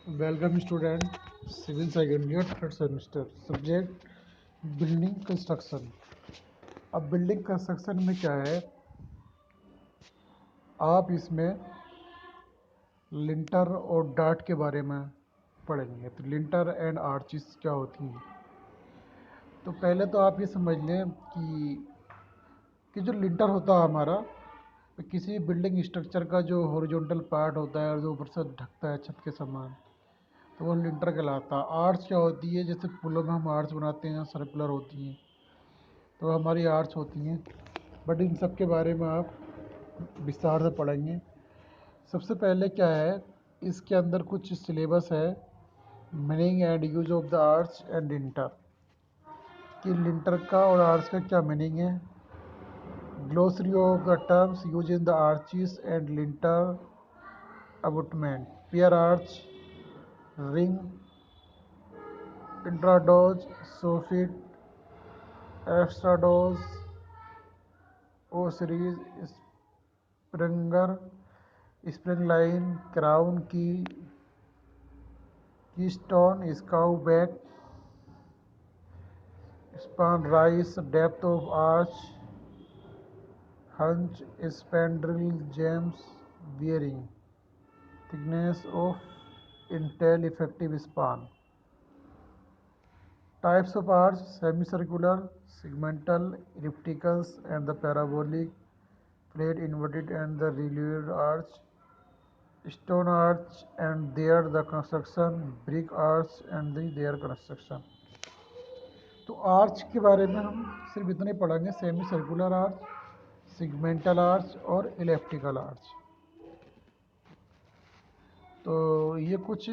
Welcome student civil second year third semester subject building construction. अब building construction में क्या है, आप इसमें लिंटर और डाट के बारे में पढ़ेंगे। तो लिंटर एंड आर्चिस क्या होती हैं। तो पहले तो आप ये समझ लें कि जो लिंटर होता है हमारा, तो किसी बिल्डिंग स्ट्रक्चर का जो हॉरिजॉन्टल पार्ट होता है और जो ऊपर से ढकता है छत के समान, तो वो लिंटर कहलाता है। आर्च क्या होती है, जैसे पुलों में हम आर्च बनाते हैं, सर्कुलर होती हैं, तो हमारी आर्च होती हैं। बट इन सब के बारे में आप विस्तार से पढ़ेंगे। सबसे पहले क्या है, इसके अंदर कुछ सिलेबस है, meaning and use of the arch and lintel, कि लिंटर का और आर्च का क्या मीनिंग है। Glossary of the terms used in the arches and lintel abutment, pier arch, ring, intrados, soffit, extrados, voussoirs, springer, spring line, crown key stone, skewback, span rise, depth of arch, haunch, spandrel, jambs, bearing, thickness of lintel effective span. Types of arch: semicircular, segmental, ellipticals, and the parabolic, flat, inverted, and the relieved arch, stone arch and their the construction, brick arch and their construction। तो arch के बारे में हम सिर्फ इतने पढ़ेंगे, semi circular arch, segmental arch और elliptical arch. तो ये कुछ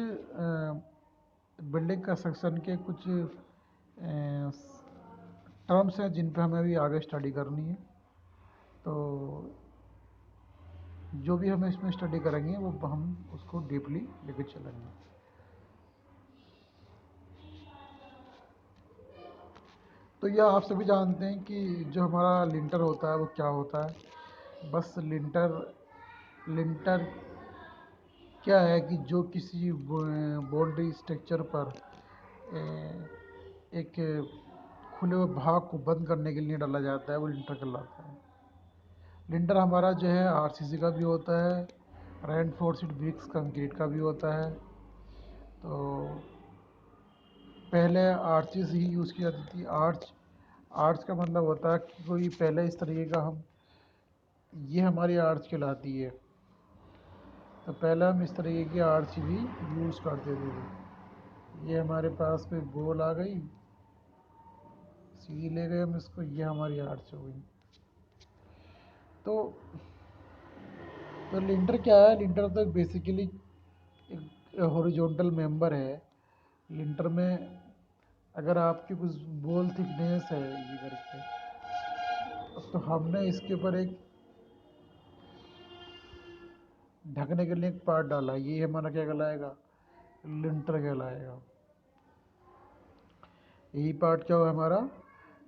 बिल्डिंग कंस्ट्रक्शन के कुछ टर्म्स हैं जिन पर हमें अभी आगे स्टडी करनी है। तो जो भी हम इसमें स्टडी करेंगे वो हम उसको डीपली लेके चलेंगे। तो यह आप सभी जानते हैं कि जो हमारा लिंटर होता है वो क्या होता है। बस लिंटर क्या है कि जो किसी बाउंड्री स्ट्रक्चर पर एक खुले हुए भाग को बंद करने के लिए डाला जाता है, वो लिंटर कहलाता है। लिंटर हमारा जो है आरसीसी का भी होता है, रेनफोर्स्ड ब्रिक्स कंक्रीट का भी होता है। तो पहले आर्चेस ही यूज़ की जाती थी। आर्च का मतलब होता है कि कोई पहले इस तरीके का ये हमारी आर्च कहलाती है। तो पहले हम इस तरीके की आर्च भी यूज़ करते थे। ये हमारे पास पे गोल आ गई, सीधी ले गए हम इसको, ये हमारी आर्च हो गई। तो लिंटर क्या है, लिंटर तो बेसिकली एक हॉरिजॉन्टल मेंबर है। लिंटर में अगर आपकी कुछ बोल थिकनेस है ये करके, तो हमने इसके ऊपर एक ढकने के लिए एक पार्ट डाला, ये हमारा क्या कहलाएगा, लिंटर कहलाएगा। यही पार्ट क्या होगा, हमारा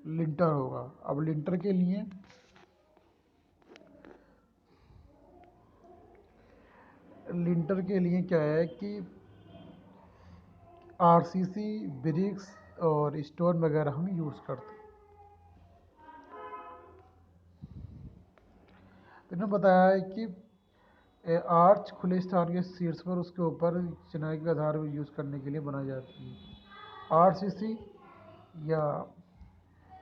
लिंटर होगा। अब लिंटर के लिए क्या है कि आरसीसी, ब्रिक्स और स्टोन वगैरह हम यूज़ करते हैं। तो इन्होंने बताया है कि आर्च खुले स्थान के शीर्ष पर उसके ऊपर चिनाई के आधार पर यूज़ करने के लिए बनाई जाती है। आरसीसी या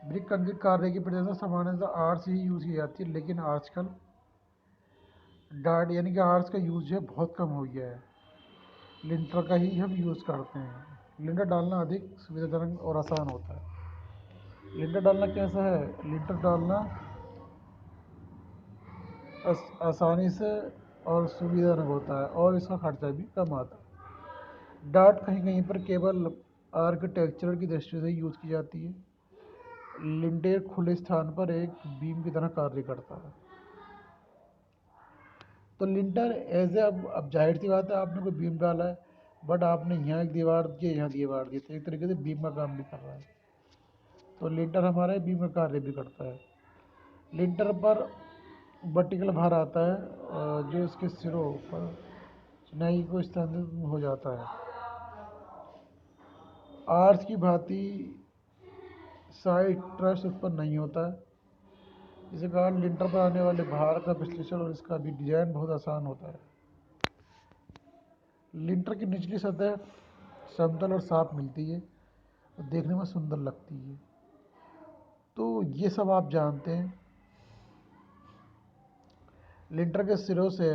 ब्रिक कंक्रीट कार्य की प्रचलन सामान्यतः आर्च ही यूज़ की जाती है, लेकिन आजकल डाट यानी कि आर्च का यूज है बहुत कम हो गया है। लिंटर का ही हम यूज़ करते हैं। लिंटर डालना अधिक सुविधाजनक और आसान होता है। लिंटर डालना कैसा है, लिंटर डालना आसानी से और सुविधाजनक होता है और इसका खर्चा भी कम आता है। डाट कहीं कहीं पर केवल आर्किटेक्चर की दृष्टि से यूज़ की जाती है। लिंटर खुले स्थान पर एक बीम की तरह कार्य करता है। तो लिंटर एज ए, अब जाहिर सी बात है, आपने कोई बीम डाला है, बट आपने यहाँ एक दीवार दी, यहाँ दीवार दी, तो एक तरीके से बीम का काम भी कर रहा है। तो लिंटर हमारे बीम का कार्य भी करता है। लिंटर पर वर्टिकल भार आता है जो इसके सिरों पर चिनाई को स्थानांतरित हो जाता है। आर्च की भांति साइड ट्रस्ट उत्पन्न नहीं होता है। इसी कारण लिंटर पर आने वाले भार का विश्लेषण और इसका भी डिजाइन बहुत आसान होता है। लिंटर की निचली सतह समतल और साफ मिलती है और देखने में सुंदर लगती है। तो ये सब आप जानते हैं। लिंटर के सिरों से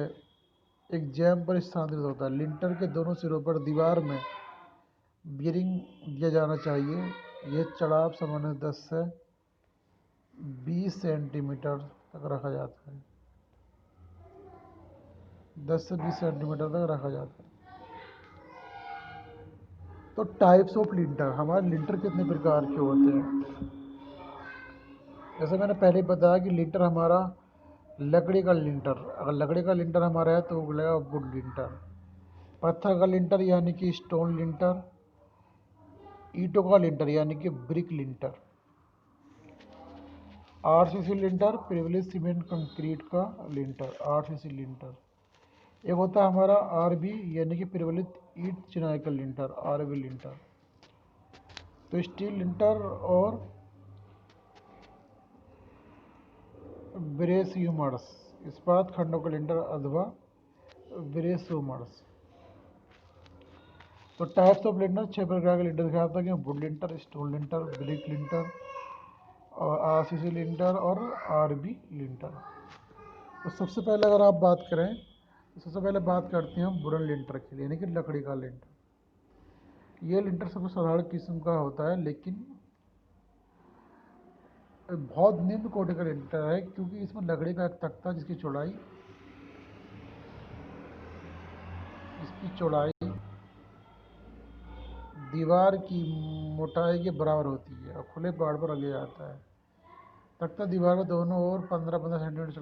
एक जैम पर स्थानांतरित होता है। लिंटर के दोनों सिरों पर दीवार में बियरिंग दिया जाना चाहिए। यह चढ़ाव सामान्य 10 से 20 सेंटीमीटर तक रखा जाता है। 10 से 20 सेंटीमीटर तक रखा जाता है। तो टाइप्स ऑफ लिंटर, हमारे लिंटर कितने प्रकार के होते हैं? जैसे मैंने पहले ही बताया कि लिंटर हमारा लकड़ी का लिंटर, अगर लकड़ी का लिंटर हमारा है तो वो बोलेगा वुड लिंटर। पत्थर का लिंटर यानी कि स्टोन लिंटर। ईंटों का लिंटर यानी कि brick lintel. RCC lintel, privilege cement concrete का लिंटर, आरसीसी लिंटर। एक होता है हमारा आरबी यानी कि प्रिविलेज ईंट चिनाई का लिंटर, आरबी लिंटर। तो स्टील लिंटर और ब्रेस्यूमर्स, इस्पात खंडों का लिंटर अथवा ब्रेस्यूमर्स। तो टाइप्स ऑफ लिंटर 6 प्रकार के लिंटर दिखाता है कि would lintel, stone lintel, brick lintel और आरसीसी लिंटर और आरबी लिंटर। तो सबसे पहले अगर आप बात करें तो सबसे पहले बात करते हैं हम वुडन लिंटर के लिए, यानी कि लकड़ी का लिंटर। ये लिंटर सबसे साधारण किस्म का होता है, लेकिन बहुत निम्न कोटि का लिंटर है, क्योंकि इसमें लकड़ी का एक तख्ता जिसकी चौड़ाई दीवार की मोटाई के बराबर होती है और खुले पहाड़ पर रखा जाता है। तख्ता दीवार के दोनों ओर 15-15 सेंटीमीटर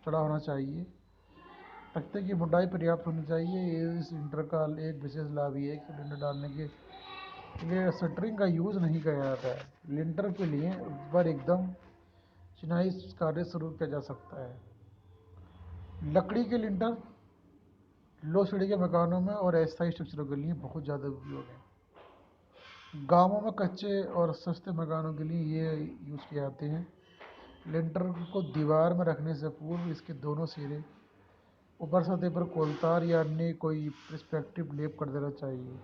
चौड़ा होना चाहिए। तख्ते की मोटाई पर्याप्त होनी चाहिए। इस लिंटर का एक विशेष लाभ ये है कि लिंटर डालने के लिए शटरिंग का यूज़ नहीं किया जाता है। लिंटर के लिए पर एकदम चिनाई कार्य शुरू किया जा सकता है। लकड़ी के लिंटर लो सीढ़ी के मकानों में और अस्थायी स्ट्रक्चरों के लिए बहुत ज़्यादा उपयोग है। गांवों में कच्चे और सस्ते मकानों के लिए ये यूज़ किए जाते हैं। लिंटर को दीवार में रखने से पूर्व इसके दोनों सिरे ऊपर सतह पर कोलतार या अन्य कोई पर्सपेक्टिव लेप कर देना चाहिए।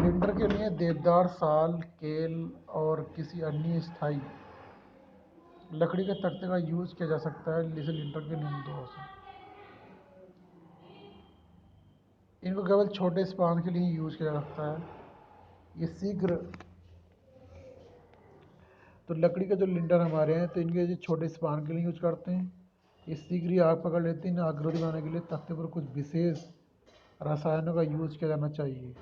लिंटर के लिए देवदार, साल, केल और किसी अन्य स्थायी लकड़ी के तख्ते का यूज़ किया जा सकता है। जैसे लिंटर के निम्न दोष हैं, इनको केवल छोटे स्पान के लिए यूज़ किया जा सकता है। ये शीघ्र, तो लकड़ी के जो लिंटर हमारे हैं तो इनके जो छोटे स्पान के लिए यूज करते हैं। ये शीघ्र ही आग पकड़ लेते हैं। आग रोधी बनाने के लिए तख्ते पर कुछ विशेष रसायनों का यूज किया जाना चाहिए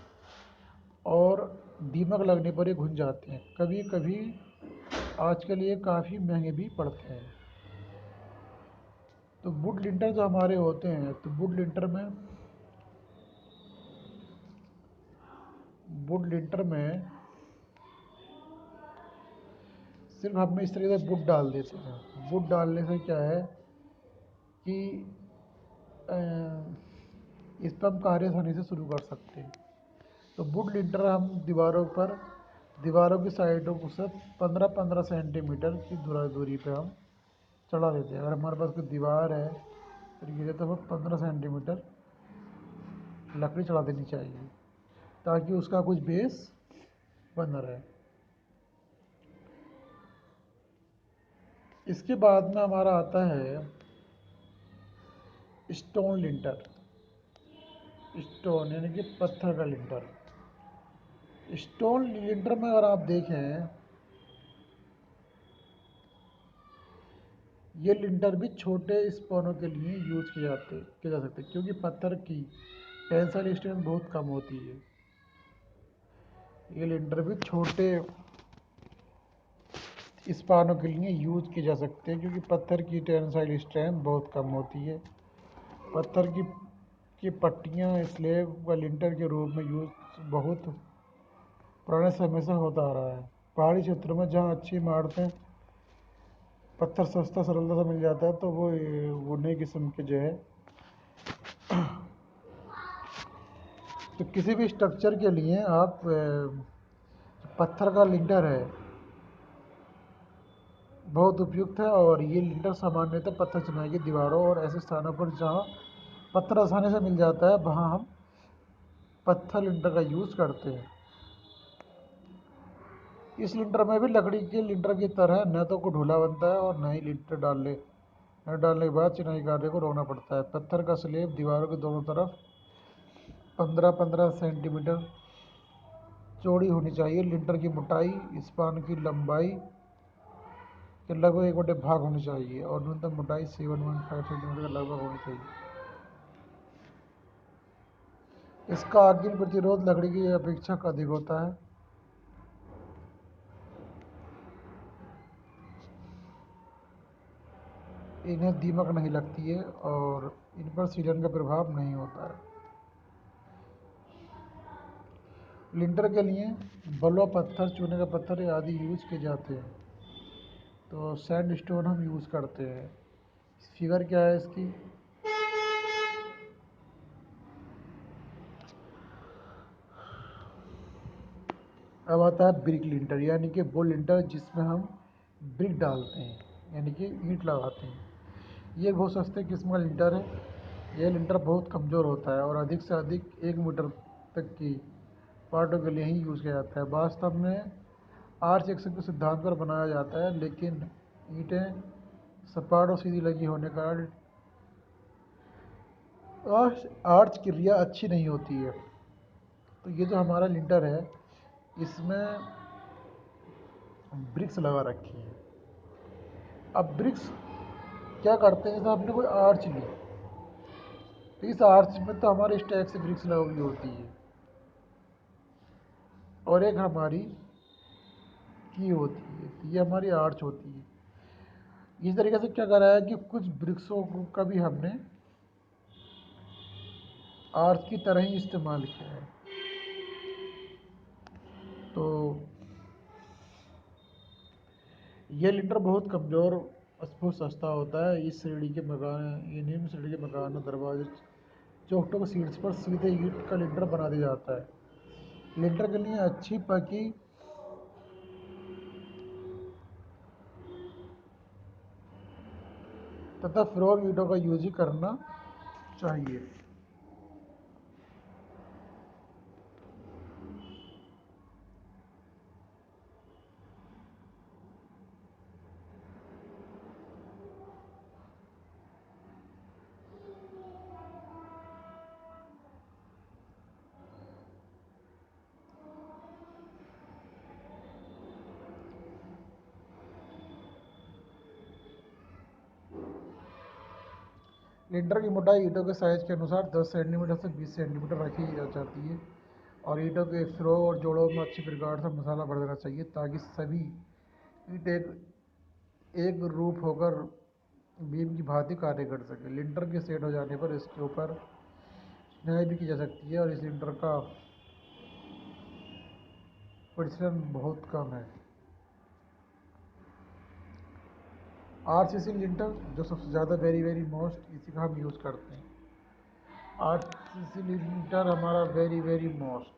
और दीमक लगने पर ये घुन जाते हैं। कभी कभी आजकल ये काफ़ी महंगे भी पड़ते हैं। तो वुड लिंटर जो हमारे होते हैं, तो वुड लिंटर में सिर्फ हम इस तरीके से वुड डाल देते हैं। वुड डालने से क्या है कि अ, इस पर हम कार्य आसानी से शुरू कर सकते हैं। तो वुड लिंटर हम दीवारों की साइडों को से 15-15 सेंटीमीटर की दूरी पे हम चढ़ा देते हैं। अगर हमारे पास कोई दीवार है तरीके से, तो हमें 15 सेंटीमीटर लकड़ी चढ़ा देनी चाहिए ताकि उसका कुछ बेस बना रहे। इसके बाद में हमारा आता है स्टोन लिंटर। स्टोन यानी कि पत्थर का लिंटर। स्टोन लिंटर में अगर आप देखें, ये लिंटर भी छोटे स्पॉनों के लिए यूज किए जा सकते हैं, क्योंकि पत्थर की टेंसाइल स्ट्रेंथ बहुत कम होती है। ये लिंटर भी छोटे स्पॉनों के लिए यूज किए जा सकते हैं, क्योंकि पत्थर की टेंसाइल स्ट्रेंथ बहुत कम होती है। पत्थर की पट्टियाँ स्लेब व लिंटर के रूप में यूज बहुत पुराने समय से होता आ रहा है। पहाड़ी क्षेत्रों में जहाँ अच्छी इमारतें पत्थर सस्ता सरलता से मिल जाता है, तो वो नई किस्म के जो है तो किसी भी स्ट्रक्चर के लिए आप पत्थर का लिंटर है बहुत उपयुक्त है। और ये लिंटर सामान्यतः पत्थर चिनाई की दीवारों और ऐसे स्थानों पर जहाँ पत्थर आसानी से मिल जाता है वहाँ हम पत्थर लिंटर का यूज़ करते हैं। इस लिंटर में भी लकड़ी के लिंटर की तरह न तो कोई ढूला बनता है और न ही लिंटर डालने के बाद चिनाई कार्य को रोकना पड़ता है। पत्थर का स्लेब दीवारों के दोनों तरफ 15-15 सेंटीमीटर चौड़ी होनी चाहिए। लिंटर की मोटाई स्पान की लंबाई के लगभग 1/भाग होनी चाहिए और न्यूनतम मोटाई 7.5 सेंटीमीटर के लगभग होनी चाहिए। इसका आगिन प्रतिरोध लकड़ी की अपेक्षा अधिक होता है। इन्हें दीमक नहीं लगती है और इन पर सीलन का प्रभाव नहीं होता है। लिंटर के लिए बलुआ पत्थर, चूने का पत्थर आदि यूज किए जाते हैं। तो सैंड स्टोन हम यूज़ करते हैं। फिगर क्या है इसकी? अब आता है ब्रिक लिंटर, यानी कि वो लिंटर जिसमें हम ब्रिक डालते हैं, यानी कि ईंट लगाते हैं। ये बहुत सस्ते किस्म का लिंटर है। यह लिंटर बहुत कमज़ोर होता है और अधिक से अधिक 1 मीटर तक की पार्टों के लिए ही यूज़ किया जाता है। वास्तव में आर्च एक्शन के सिद्धांत पर बनाया जाता है, लेकिन ईंटें सपाट और सीधी लगी होने के कारण आर्च क्रिया अच्छी नहीं होती है। तो ये जो हमारा लिंटर है इसमें ब्रिक्स लगा रखी हैं। अब ब्रिक्स क्या करते हैं, जैसे आपने कोई आर्च ली तो इस आर्च में तो हमारे स्टैक से ब्रिक्स लगी होती है और एक हमारी की होती है, तो ये हमारी आर्च होती है। इस तरीके से क्या करा है कि कुछ ब्रिक्सों को का भी हमने आर्च की तरह ही इस्तेमाल किया है। तो ये लिंटर बहुत कमज़ोर बहुत सस्ता होता है। इस श्रेणी के मकान, ये निम्न श्रेणी के मकान दरवाजे चौखटों के शीट्स पर सीधे ईंट का लिंटर बना दिया जाता है। लिंटर के लिए अच्छी पकी तथा फ्लोर ईंटों का यूज ही करना चाहिए। लिंटर की मोटाई ईंटों के साइज के अनुसार 10 सेंटीमीटर से 20 सेंटीमीटर रखी जा जाती है और ईंटों के फ्लो और जोड़ों में अच्छी प्रकार से मसाला भर देना चाहिए ताकि सभी ईंट एक रूप होकर बीम की भांति कार्य कर सके। लिंटर के सेट हो जाने पर इसके ऊपर चिनाई भी की जा सकती है और इस लिंटर का परिश्रम बहुत कम है। आरसीसी लिंटर जो सबसे ज़्यादा वेरी वेरी मोस्ट, इसी का हम यूज़ करते हैं। आरसीसी लिंटर हमारा वेरी वेरी मोस्ट।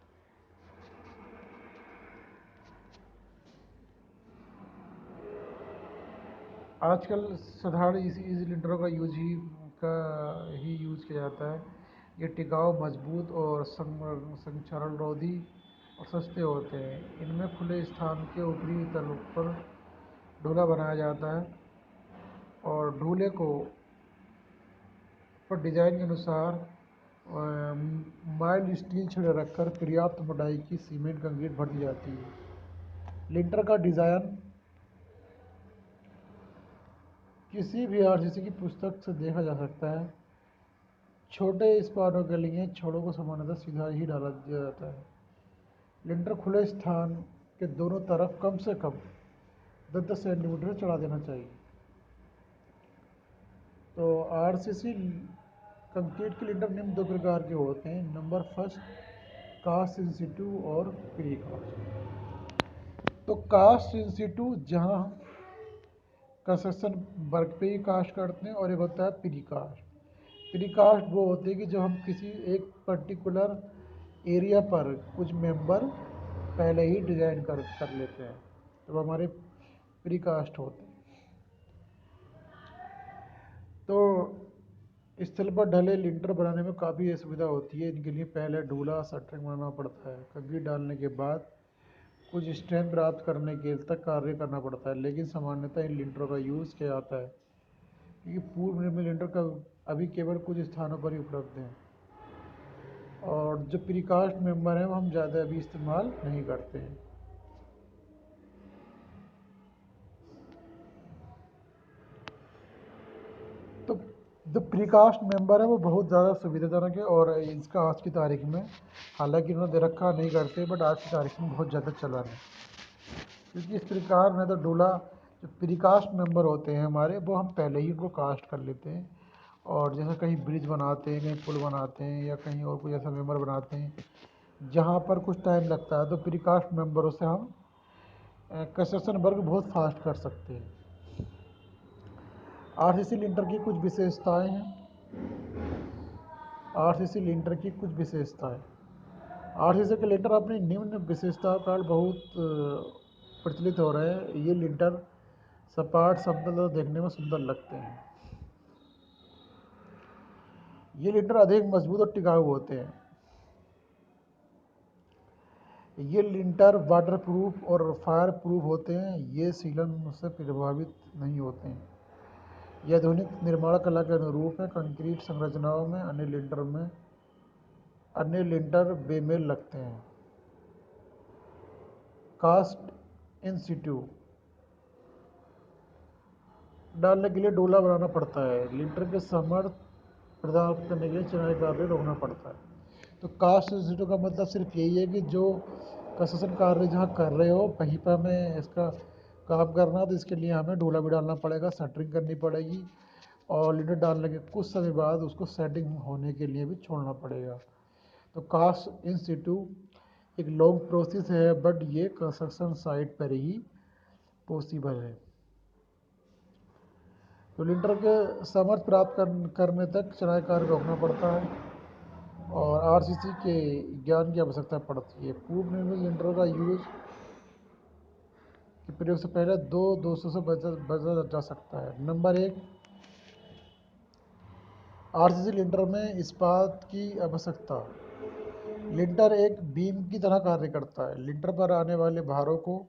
आजकल साधारण इसी लिंटरों का ही यूज़ किया जाता है। ये टिकाऊ, मजबूत और संक्षारण रोधी और सस्ते होते हैं। इनमें खुले स्थान के ऊपरी तल पर ढूला बनाया जाता है और ढूले को पर डिजाइन के अनुसार माइल्ड स्टील छड़ें रखकर पर्याप्त मोटाई की सीमेंट कंक्रीट भर दी जाती है। लिंटर का डिज़ाइन किसी भी आरसीसी की पुस्तक से देखा जा सकता है। छोटे स्पानों के लिए छोरों को सामान्यतः सीधा ही डाला दिया जाता है। लिंटर खुले स्थान के दोनों तरफ कम से कम 10-10 सेंटीमीटर चढ़ा देना चाहिए। तो आरसीसी कंक्रीट के लिंटर निम्न 2 प्रकार के होते हैं। नंबर फर्स्ट, कास्ट इन सिटू और प्री कास्ट। तो कास्ट इन सिटू जहाँ हम कंस्ट्रक्शन वर्क पे ही कास्ट करते हैं और एक होता है प्री कास्ट। प्री कास्ट वो होती है कि जब हम किसी एक पर्टिकुलर एरिया पर कुछ मेंबर पहले ही डिज़ाइन कर लेते हैं, तो हमारे प्रीकास्ट होते हैं। तो स्थल पर ढले लिंटर बनाने में काफ़ी असुविधा होती है। इनके लिए पहले ढूला शटरिंग बनाना पड़ता है। कंक्रीट डालने के बाद कुछ स्ट्रेंथ प्राप्त करने के तक कार्य करना पड़ता है, लेकिन सामान्यतः इन लिंटरों का यूज़ किया जाता है क्योंकि पूर्व निर्मित लिंटर का अभी केवल कुछ स्थानों पर ही उपलब्ध हैं, और जो प्रीकास्ट मेंबर हैं वो हम ज़्यादा अभी इस्तेमाल नहीं करते हैं। तो जो प्रीकास्ट मेंबर है वो बहुत ज़्यादा सुविधाजनक है, और इसका आज की तारीख में, हालांकि उन्होंने दे रखा नहीं करते, बट आज की तारीख में बहुत ज़्यादा चलन है, क्योंकि इस प्रकार में तो डोला जो प्रीकास्ट मेंबर होते हैं हमारे, वो हम पहले ही उनको कास्ट कर लेते हैं। और जैसे कहीं ब्रिज बनाते हैं, कहीं पुल बनाते हैं, या कहीं और कुछ ऐसा मेंबर बनाते हैं जहाँ पर कुछ टाइम लगता है, तो प्रीकास्ट मेंबरों से हम कंस्ट्रक्शन वर्क बहुत फास्ट कर सकते हैं। आरसीसी लिंटर की कुछ विशेषताएं हैं। आरसीसी लिंटर की कुछ विशेषताएं। आरसीसी के लिंटर अपनी निम्न विशेषताओं का बहुत प्रचलित हो रहे हैं। ये लिंटर सपाट, समतल और देखने में सुंदर लगते हैं। ये लिंटर अधिक मजबूत और टिकाऊ होते हैं। ये लिंटर वाटर प्रूफ और फायर प्रूफ होते हैं। ये सीलन से प्रभावित नहीं होते हैं। ये आधुनिक निर्माण कला के अनुरूप है। कंक्रीट संरचनाओं में अन्य लिंटर बेमेल लगते हैं। कास्ट इन सिटू डालने के लिए डोला बनाना पड़ता है। लिंटर के समर्थ प्रदान करने के लिए चिनाई कार्य रोकना पड़ता है। तो कास्ट इन सिटू का मतलब सिर्फ यही है कि जो कंस्ट्रक्शन कार्य जहाँ कर रहे हो वहीं पर हमें इसका काम करना, तो इसके लिए हमें डोला भी डालना पड़ेगा, शटरिंग करनी पड़ेगी, और लिंटर डालने के कुछ समय बाद उसको सेटिंग होने के लिए भी छोड़ना पड़ेगा। तो कास्ट इन सिटू एक लॉन्ग प्रोसेस है, बट ये कंस्ट्रक्शन साइट पर ही पॉसिबल है। तो लिंटर के समर्थ प्राप्त करने तक चढ़ाई कार्य रोकना पड़ता है, और आरसीसी के ज्ञान की आवश्यकता पड़ती है। पूर्व निर्मित लिंटरों का यूज के प्रयोग से पहले दो दोषों से बचा जा सकता है। नंबर 1, आरसीसी लिंटर में इस्पात की आवश्यकता। लिंटर एक बीम की तरह कार्य करता है। लिंटर पर आने वाले भारों को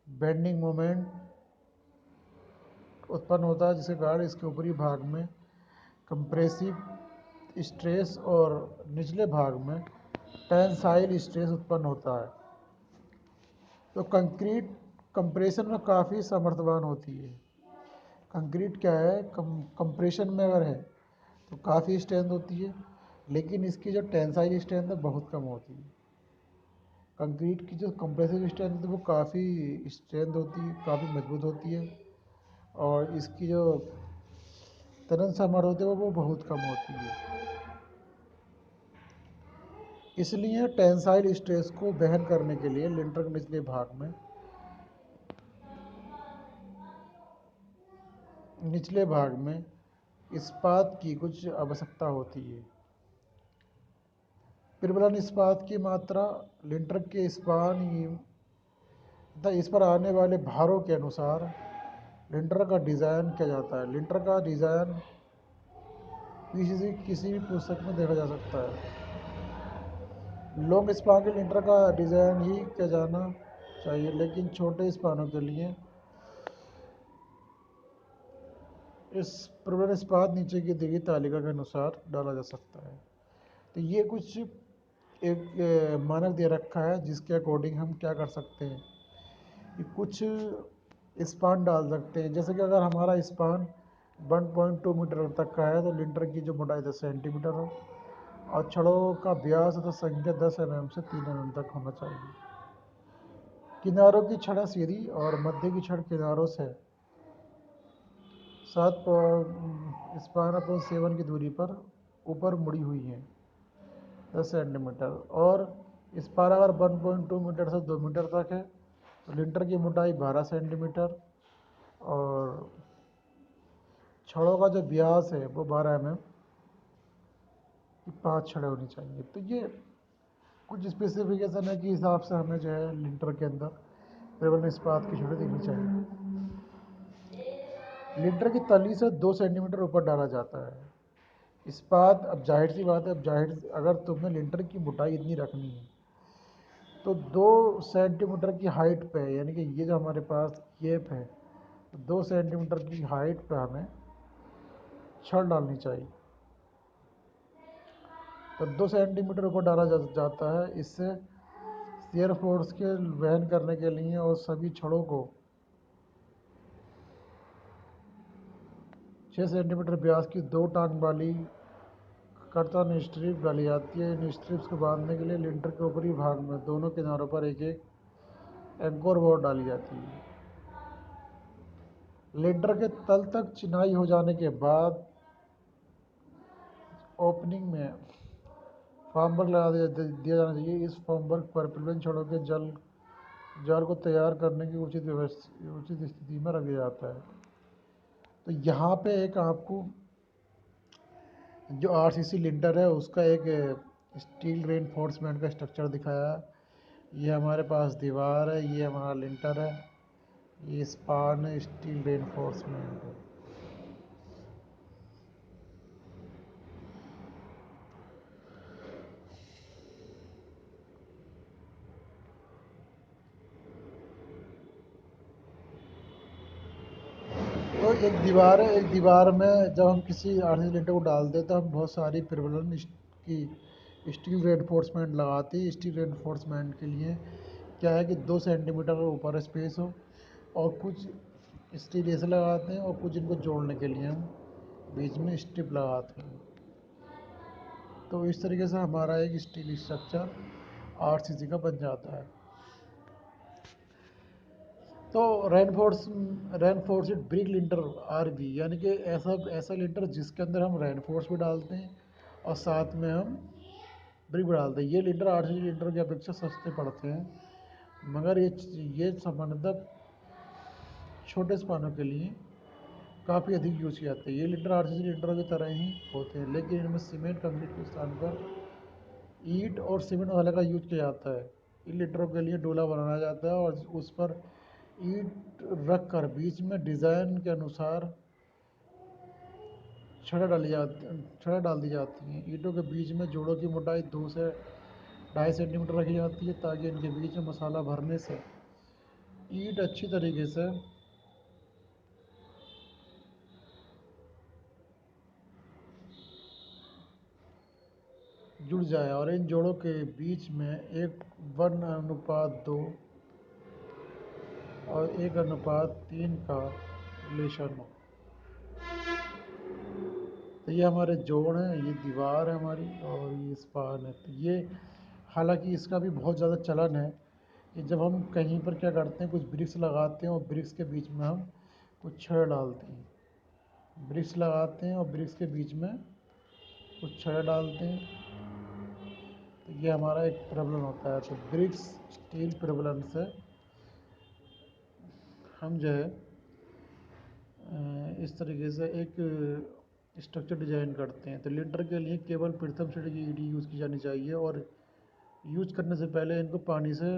बेंडिंग मोमेंट उत्पन्न होता है, जिसके कारण इसके ऊपरी भाग में कंप्रेसिव स्ट्रेस और निचले भाग में टेंसाइल स्ट्रेस उत्पन्न होता है। तो कंक्रीट कंप्रेशन में काफ़ी समर्थवान होती है। कंक्रीट क्या है, कंप्रेशन में अगर है तो काफ़ी स्ट्रेंथ होती है, लेकिन इसकी जो टेंसाइल स्ट्रेंथ है बहुत कम होती है। कंक्रीट की जो कंप्रेसिव स्ट्रेंथ है वो काफ़ी स्ट्रेंथ होती है, काफ़ी मजबूत होती है, और इसकी जो तनन सामर्थ्य होती है वो बहुत कम होती है। इसलिए टेंसाइल स्ट्रेस को वहन करने के लिए लिंटर के निचले भाग में इस्पात की कुछ आवश्यकता होती है। प्रबलन इस्पात की मात्रा लिंटर के स्पान तथा इस पर आने वाले भारों के अनुसार लिंटर का डिज़ाइन किया जाता है। लिंटर का डिज़ाइन किसी भी पुस्तक में देखा जा सकता है। लॉन्ग स्पान के लिंटर का डिज़ाइन ही किया जाना चाहिए, लेकिन छोटे स्पानों के लिए इस प्रबलन इस्पात नीचे की दी गई तालिका के अनुसार डाला जा सकता है। तो ये कुछ एक मानक दे रखा है जिसके अकॉर्डिंग हम क्या कर सकते हैं कि कुछ स्पान डाल सकते हैं। जैसे कि अगर हमारा स्पान 1.2 मीटर तक का है, तो लिंटर की जो मोटाई 10 सेंटीमीटर हो, और छड़ों का व्यास तथा संख्या 10 mm से 3 mm तक होना चाहिए। किनारों की छड़ सीधी और मध्य की छड़ किनारों से 7.7 की दूरी पर ऊपर मुड़ी हुई है, 10 सेंटीमीटर। और स्पान अगर 1.2 मीटर से 2 मीटर तक है, तो लिंटर की मोटाई 12 सेंटीमीटर, और छड़ों का जो व्यास है वो 12 mm की 5 छड़ें होनी चाहिए। तो ये कुछ स्पेसिफिकेशन है कि हिसाब से हमें जो है लिंटर के अंदर केवल इस्पात की छड़ी देनी चाहिए। लिंटर की तली से 2 सेंटीमीटर ऊपर डाला जाता है इस्पात। अब जाहिर सी बात है, अब जाहिर अगर तुम्हें लिंटर की मोटाई इतनी रखनी है तो 2 सेंटीमीटर की हाइट पे, यानी कि ये जो हमारे पास केप है, 2 सेंटीमीटर की हाइट पे हमें छड़ डालनी चाहिए। तो 2 सेंटीमीटर ऊपर डाला जाता है। इससे शेयर फोर्स के वहन करने के लिए और सभी छड़ों को 6 सेंटीमीटर व्यास की 2 टांग वाली कर्तन स्ट्रिप डाली जाती है। इन स्ट्रिप्स को बांधने के लिए लिंटर के ऊपरी भाग में दोनों किनारों पर एक एक एंकर बोर्ड डाली जाती है। लिंटर के तल तक चिनाई हो जाने के बाद ओपनिंग में फॉर्मवर्क लगा दिया जाना चाहिए। इस फॉर्मवर्क पर प्रबंध छड़ों के जाल को तैयार करने की उचित स्थिति में रखा जाता है। तो यहाँ पे एक आपको जो आरसीसी लिंटर है उसका एक स्टील रेनफोर्समेंट का स्ट्रक्चर दिखाया है। ये हमारे पास दीवार है, ये हमारा लिंटर है, ये स्पान है, स्टील रेनफोर्समेंट है। तो एक दीवार में जब हम किसी आरसीसी लिंटर को डालते हैं तो हम बहुत सारी प्रबलन की स्टील रेनफोर्समेंट लगाते हैं। स्टील रेनफोर्समेंट के लिए क्या है कि 2 सेंटीमीटर ऊपर स्पेस हो, और कुछ स्टील ऐसे लगाते हैं और कुछ इनको जोड़ने के लिए हम बीच में स्ट्रिप लगाते हैं। तो इस तरीके से हमारा एक स्टील स्ट्रक्चर आरसीसी का बन जाता है। तो रेनफोर्स्ड ब्रिक लिंटर आरबी, यानी कि ऐसा ऐसा लिंटर जिसके अंदर हम रेनफोर्स भी डालते हैं और साथ में हम ब्रिक भी डालते हैं। ये लिंटर आरसीसी लिंटर की अपेक्षा सस्ते पड़ते हैं, मगर ये सामान्यतः छोटे स्पानों के लिए काफ़ी अधिक यूज किया जाता है। ये लिंटर आरसीसी लिंटरों की तरह ही होते हैं, लेकिन इनमें सीमेंट कंक्रीट के स्थान पर ईंट और सीमेंट मसाले का यूज किया जाता है। इन लिंटरों के लिए डोला बनाया जाता है और उस पर ईंट रख कर बीच में डिज़ाइन के अनुसार छड़ डाल दी जाती हैं। ईंटों के बीच में जोड़ों की मोटाई 2 से 2.5 सेंटीमीटर रखी जाती है ताकि इनके बीच में मसाला भरने से ईंट अच्छी तरीके से जुड़ जाए और इन जोड़ों के बीच में एक 1:2 और 1:3 का रिलेशन हो। तो ये हमारे जोड़ हैं, ये दीवार है हमारी, और ये स्पान है। तो ये हालांकि इसका भी बहुत ज़्यादा चलन है कि जब हम कहीं पर क्या करते हैं, कुछ ब्रिक्स लगाते हैं और ब्रिक्स के बीच में हम कुछ छड़ डालते हैं। ब्रिक्स लगाते हैं और ब्रिक्स के बीच में कुछ छड़ डालते हैं। तो ये हमारा एक प्रॉब्लम होता है। तो ब्रिक्स स्टील प्रॉब्लम से हम जो है इस तरीके से एक स्ट्रक्चर डिजाइन करते हैं। तो लिंटर के लिए केवल प्रथम श्रेणी की ईंट यूज़ की जानी चाहिए और यूज करने से पहले इनको पानी से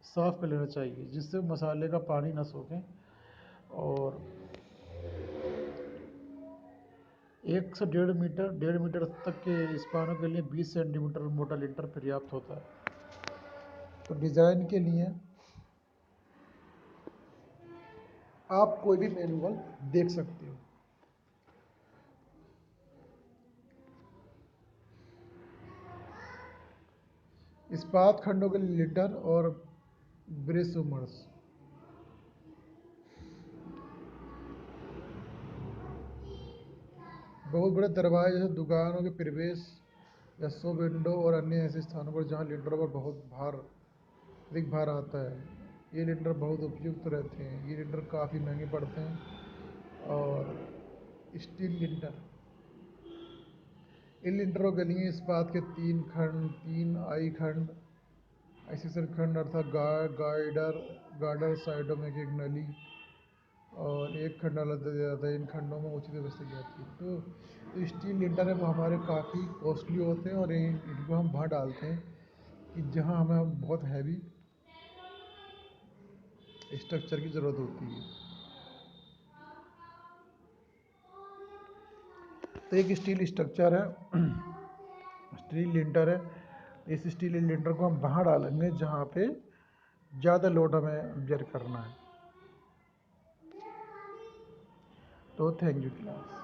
साफ़ कर लेना चाहिए जिससे मसाले का पानी ना सोखे। और 1 से 1.5 मीटर तक के स्पानों के लिए 20 सेंटीमीटर मोटा लिंटर पर्याप्त होता है। तो डिज़ाइन के लिए आप कोई भी मैनुअल देख सकते हो। इस्पात खंडों के लिए लिंटर और ब्रेसोमर्स। बहुत बड़े दरवाजे जैसे दुकानों के प्रवेश या शो विंडो और अन्य ऐसे स्थानों पर जहां लिंटर पर अधिक भार आता है, ये लिंटर बहुत उपयुक्त रहते हैं। ये लिंटर काफ़ी महंगे पड़ते हैं। और स्टील लिंटर, इन लिंटरों के लिए इस्पात के 3 आई खंड, ऐसे खंड अर्थात गार्डर साइडों में एक नली और एक खंड अलग दिया जाता है। इन खंडों में उचित व्यवस्था की जाती है। तो स्टील लिंटर है वो हमारे काफ़ी कॉस्टली होते हैं और इनको हम वहाँ डालते हैं कि जहाँ हमें बहुत हैवी स्ट्रक्चर की ज़रूरत होती है। तो एक स्टील स्ट्रक्चर है, स्टील लिंटर है। इस स्टील लिंटर को हम वहाँ डालेंगे जहाँ पे ज़्यादा लोड हमें ऑब्जर्व करना है। तो थैंक यू क्लास।